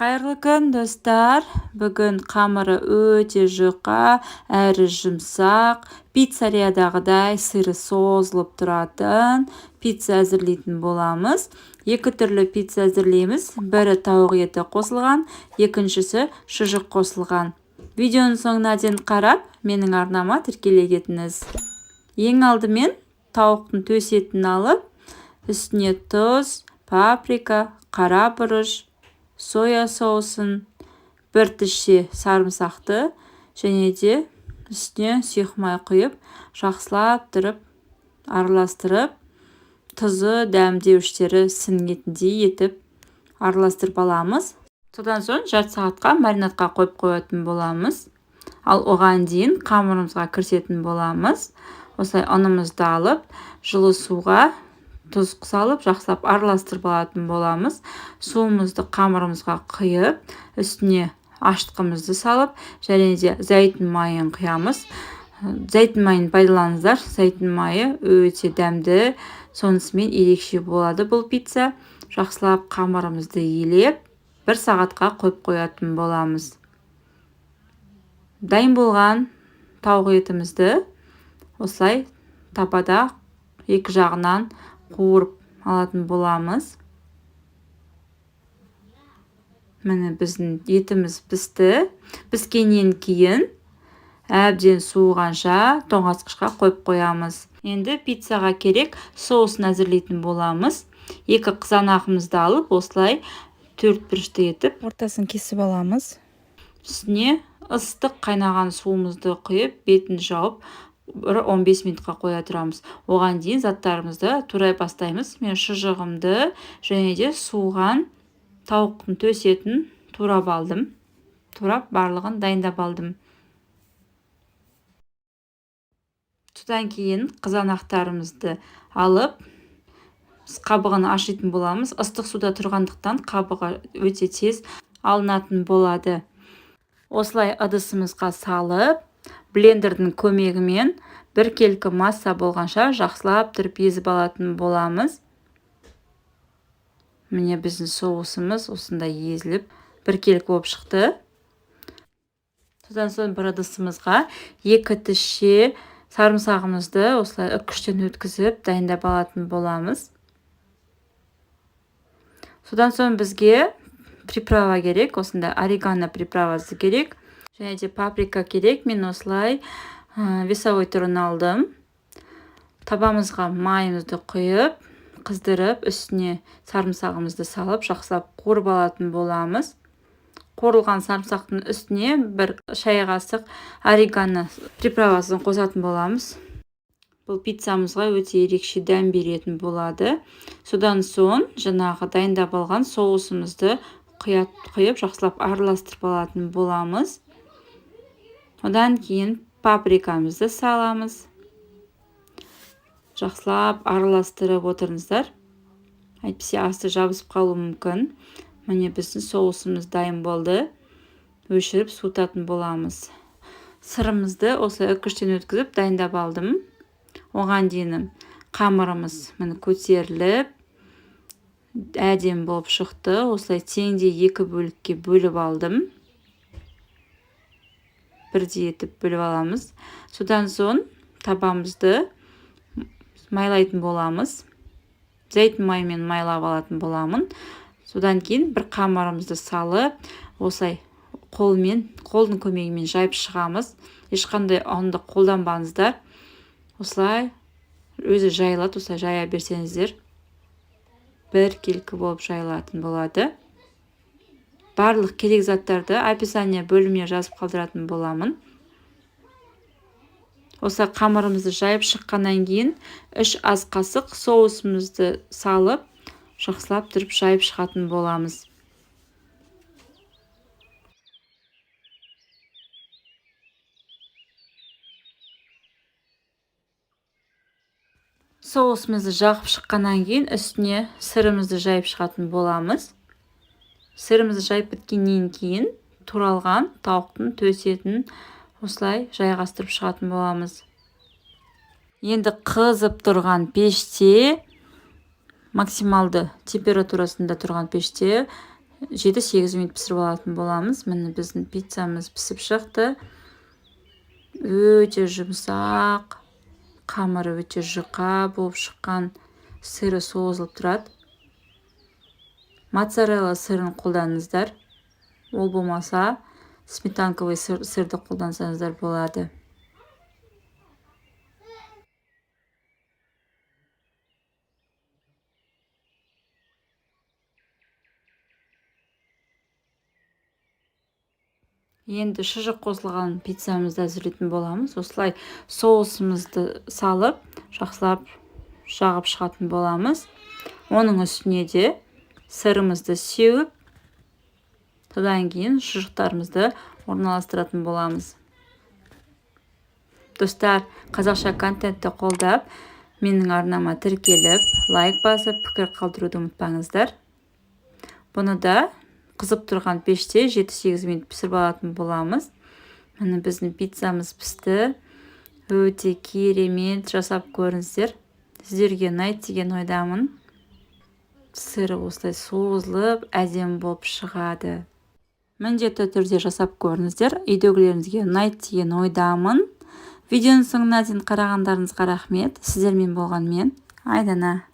Қайырлы күн, достар. Бүгін қамыры өте жұқа, әрі жұмсақ, пиццериядағыдай сыры созылып тұратын пицца әзірлейтін боламыз. Екі түрлі пицца әзірлейміз. Бірі тауық еті қосылған, екіншісі шұжық қосылған. Видеоның соңына дейін қарап, менің арнама тіркеле кетіңіз. Ең алдымен тауықтың төс етін алып, үстіне тұз, паприка, қара бұрыш, соя соусын, бір тіше сарымсақты және де үстіне сұйық май құйып, жақсылап тұрып, араластырып, тұзы, дәмдеуіштері сіңетіндей етіп араластырып аламыз. Содан соң жарты сағатқа маринадқа қойып қоятын боламыз. Ал оған дейін қамырымызға кірісетін боламыз. Осылай ұнымызды алып, жылы суға тұз салып, жақсылап араластырып алатын боламыз. Суымызды қамырымызға құйып, үстіне аштығымызды салып, және де зәйтүн майын құямыз. Зәйтүн майын пайдаланыңыздар. Зәйтүн майы өте дәмді, сонысымен ерекше болады бұл пицца. Жақсылап қамырымызды елеп, 1 сағатқа қойып қоятын боламыз. Дайын болған тауық етімізді осылай тапада екі жағынан қуырып алатын боламыз. Міне біздің етіміз пісті. Піскеннен кейін әбден суығанша тоңазытқышқа қойып қоямыз. Енді пиццаға керек соусын әзірлейтін боламыз. Екі қызанағымызды алып, осылай 4 бұрышты етіп, ортасын кесіп аламыз. Үстіне ыстық қайнаған суымызды құйып, бетін жауып, 15 минутқа қоя тұрамыз. Оған дейін заттарымызды турай бастаймыз. Мен шұжығымды және де суыған тауықтың төс етін турап алдым. Турап барлығын дайындап алдым. Содан кейін қызанақтарымызды алып, қабығын ашитын боламыз. Ыстық суда тұрғандықтан қабығы өте тез алынатын болады. Осылай ыдысымызға салып, блендердің көмегімен біркелкі масса болғанша жақсылап тұрып езіп алатын боламыз. Міне біздің соусымыз осындай езіліп, біркелкі болып шықты. Содан соң бір ыдысымызға 2 тіше сарымсағымызды осылай үккіштен өткізіп дайындап алатын боламыз. Содан соң бізге приправа керек, осында орегано приправасы керек. Және де паприка керек. Мен осылай весовой түрін алдым. Табамызға майымызды құйып, қыздырып, үстіне сарымсағымызды салып, жақсылап қуырып алатын боламыз. Қуырылған сарымсақтың үстіне бір шай қасық орегано приправасын қосатын боламыз. Бұл пиццамызға өте ерекше дәм беретін болады. Содан соң жаңағы дайындап алған соусымызды құйып, жақсылап араластырып алатын боламыз. Одан кейін паприкамызды саламыз. Жақсылап араластырып отырыңыздар. Әйтпесе асты жабысып қалуы мүмкін. Міне біздің соусымыз дайын болды. Өшіріп суытатын боламыз. Сырымызды осылай үккіштен өткізіп дайындап алдым. Оған дейін қамырымыз көтеріліп, әдем болып шықты. Осылай теңдей 2 бөлікке бөліп алдым. Бірдей етіп бөліп аламыз. Содан соң табамызды майлайтын боламыз. Зәйтүн маймен майлап алатын боламын. Содан кейін бір қамырымызды салып, осылай қолдың көмегімен жайып шығамыз. Ешқандай ұнды қолданбаңыздар. Осылай өзі жайылады, осылай жая берсеңіздер, біркелкі болып жайылатын болады. Барлық керек заттарды описание бөліміне жазып қалдыратын боламын. Осылай қамырымызды жайып шыққаннан кейін 3 ас қасық соусымызды салып, жақсылап тұрып жайып шығатын боламыз. Соусымызды жағып шыққаннан кейін үстіне сырымызды жайып шығатын боламыз. Сырымызды жайып біткеннен кейін туралған тауықтың төс етін осылай жайғастырып шығатын боламыз. Енді қызып тұрған пеште, максималды температурасында тұрған пеште 7-8 минут пісіріп алатын боламыз. Міне біздің пиццамыз пісіп шықты. Өте жұмсақ, қамыры өте жұқа болып шыққан, сыры созылып тұрады. Моцарелла сырын қолданыңыздар. Ол болмаса, сметанковый сырды қолдансаңыздар болады. Енді шұжық қосылған пиццамызды әзірлейтін боламыз. Осылай соусымызды салып, жақсылап жағып шығатын боламыз. Оның үстіне де сырымызды сеуіп, содан кейін шұжықтарымызды орналастыратын боламыз. Достар, қазақша контентті қолдап, менің арнама тіркеліп, лайк басып, пікір қалдыруды ұмытпаңыздар. Бұны да қызып тұрған пеште 7-8 минут пісіріп алатын боламыз. Міне біздің пиццамыз пісті. Өте керемет, жасап көріңіздер. Сіздерге ұнайды деген ойдамын. Сыры осылай созылып, әдемі болып шығады. Міндетті түрде жасап көріңіздер. Үйдегілеріңізге ұнайды деген ойдамын. Видеоның соңына дейін қарағандарыңызға рахмет. Сіздермен болған мен Айдана.